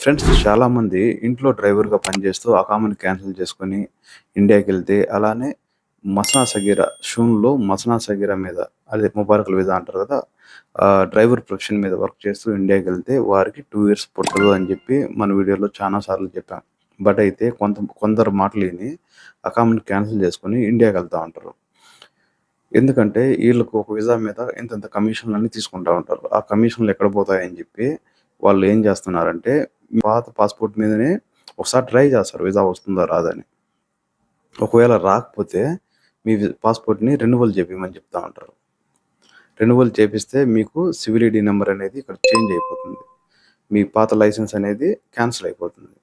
Friends చాలామంది ఇంట్లో డ్రైవర్‌గా పనిచేస్తూ అకామ్ని క్యాన్సిల్ చేసుకొని ఇండియాకెళ్తే, అలానే మస్నా సగీరా షూన్‌లో మస్నా సగీరా మీద అదే ముబారకుల్ వీసా అంటారు కదా! డ్రైవర్ ప్రొఫెషన్ మీద వర్క్ చేస్తూ ఇండియాకెళ్తే వారికి 2 ఇయర్స్ పుట్టదు అని చెప్పి మన వీడియోలో చానా సార్లు చెప్పాం. బట్ అయితే కొందరు మాటలు విని అకామ్ని క్యాన్సిల్ చేసుకొని ఇండియాకెళ్తా ఉంటారు. ఎందుకంటే ఈళ్ళకు ఒక వీసా మీద ఇంతింత కమిషన్‌లన్నీ తీసుకుంటా ఉంటారు. ఆ కమిషన్‌లు ఎక్కడ పోతాయని చెప్పి వాళ్ళు ఏం చేస్తున్నారంటే పాత పాస్‌పోర్ట్ మీదనే ఒకసారి ట్రై చేస్తారు వీసా వస్తుందా రాదా అని. ఒకవేళ రాకపోతే మీ పాస్‌పోర్ట్‌ని రెన్యువల్ చేపియమని చెప్తా ఉంటారు. రెన్యువల్ చేపిస్తే మీకు సివిల్ ఐడీ నంబర్ అనేది ఇక్కడ చేంజ్ అయిపోతుంది. మీ పాత లైసెన్స్ అనేది క్యాన్సిల్ అయిపోతుంది.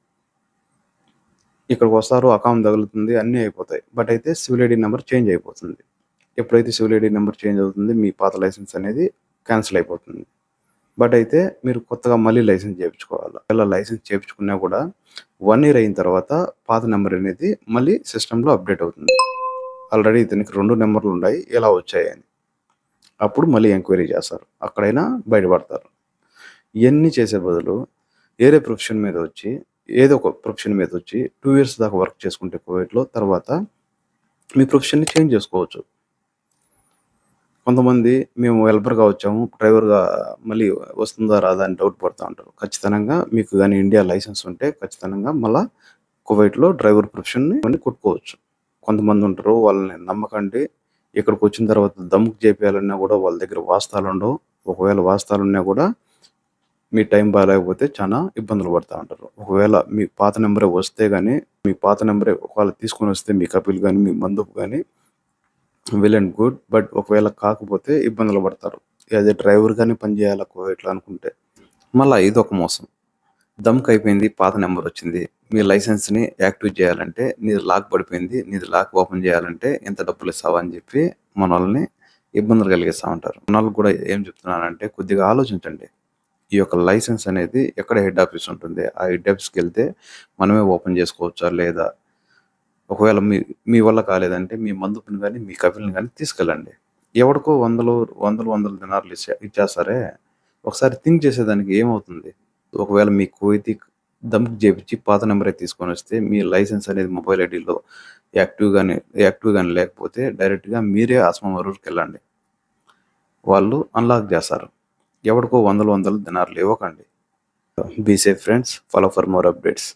ఇక్కడికొస్తారు, అకామ్ తగులుతుంది, అన్నీ అయిపోతాయి. బట్ అయితే సివిల్ ఐడీ నంబర్ చేంజ్ అయిపోతుంది. ఎప్పుడైతే సివిల్ ఐడీ నంబర్ చేంజ్ అవుతుంది, మీ పాత లైసెన్స్ అనేది క్యాన్సిల్ అయిపోతుంది. బట్ అయితే మీరు కొత్తగా మళ్ళీ లైసెన్స్ చేపించుకోవాలి. ఒకవేళ లైసెన్స్ చేపించుకున్నా కూడా 1 ఇయర్ అయిన తర్వాత పాత నెంబర్ అనేది మళ్ళీ సిస్టమ్‌లో అప్డేట్ అవుతుంది. ఆల్రెడీ ఇతనికి 2 నంబర్‌లు ఉన్నాయి. ఎలా వచ్చాయని. అప్పుడు మళ్ళీ ఎంక్వైరీ చేస్తారు. అక్కడైనా బయటపడతారు. ఇయన్నీ చేసే బదులు వేరే ప్రొఫెషన్ మీద వచ్చి, ఏదో ఒక ప్రొఫెషన్ మీద వచ్చి 2 ఇయర్స్ దాకా వర్క్ చేసుకుంటే కువైట్‌లో, తర్వాత మీ ప్రొఫెషన్‌ని చేంజ్ చేసుకోవచ్చు. కొంతమంది మేము హెల్పర్‌గా వచ్చాము, డ్రైవర్‌గా మళ్ళీ వస్తుందా రాదా అని డౌట్ పడతా ఉంటారు. ఖచ్చితంగా మీకు గాని ఇండియా లైసెన్స్ ఉంటే ఖచ్చితంగా మళ్ళా కువైట్‌లో డ్రైవర్ ప్రొఫెషన్‌ని కొట్టుకోవచ్చు. కొంతమందుంటారు, వాళ్ళని నమ్మకండి. ఇక్కడికొచ్చిన తర్వాత దమ్‌కి చేపియాలన్నా కూడా వాళ్ళ దగ్గర వాస్తవాలుండవు. ఒకవేళ వాస్తవాలున్నా కూడా మీ టైం బాలేకపోతే చానా ఇబ్బందులు పడతా ఉంటారు. ఒకవేళ మీ పాత నంబరే వస్తే గాని, మీ పాత నంబరే ఒకవేళ తీసుకొనొస్తే మీ కపిల్ గాని, మీ మందుపు గాని వెల్ అండ్ గుడ్. బట్ ఒకవేళ కాకపోతే ఇబ్బందులు పడతారు. యాస్ ఎ డ్రైవర్‌గానే పని చేయాలా కువైట్‌లో అనుకుంటే. మళ్ళా ఇదొక మోసం. దమ్‌కయిపోయింది, పాత నంబరొచ్చింది. మీ లైసెన్స్‌ని యాక్టివేట్ చేయాలంటే నీది లాక్ పడిపోయింది. నీది లాక్ ఓపెన్ చేయాలంటే ఇంత డబ్బులిస్తావా అని చెప్పి మనోళ్ళని ఇబ్బందులు కలిగిస్తా ఉంటారు. మనోళ్ళకి కూడా ఏం చెప్తున్నానంటే కొద్దిగా ఆలోచించండి. ఈ యొక్క లైసెన్స్ అనేది ఎక్కడ హెడ్ ఆఫీస్ ఉంటుంది. ఆ హెడ్ ఆఫీస్‌కెళ్తే మనమే ఓపెన్ చేసుకోవచ్చా లేదా? ఒకవేళ మీ మీ వల్ల కాలేదంటే మీ మందుపుని గాని, మీ కపిల్‌ని గాని తీసుకెళ్ళండి. ఎవడికో వందలు దినార్లు ఇచ్చేస్తారే! ఒకసారి థింక్ చేసేదానికి ఏమవుతుంది? ఒకవేళ మీ కువైతీ దంప్ చేపిచ్చి పాత నంబరే తీసుకొనొస్తే మీ లైసెన్స్ అనేది మొబైల్ ఐడీలో యాక్టివ్ గాని లేకపోతే డైరెక్ట్‌గా మీరే ఆస్మా మరూర్‌కెళ్ళండి. వాళ్ళు అన్‌లాక్ చేస్తారు. ఎవడికో వందలు దినార్లు ఇవ్వకండి. Be safe friends. Follow for more updates.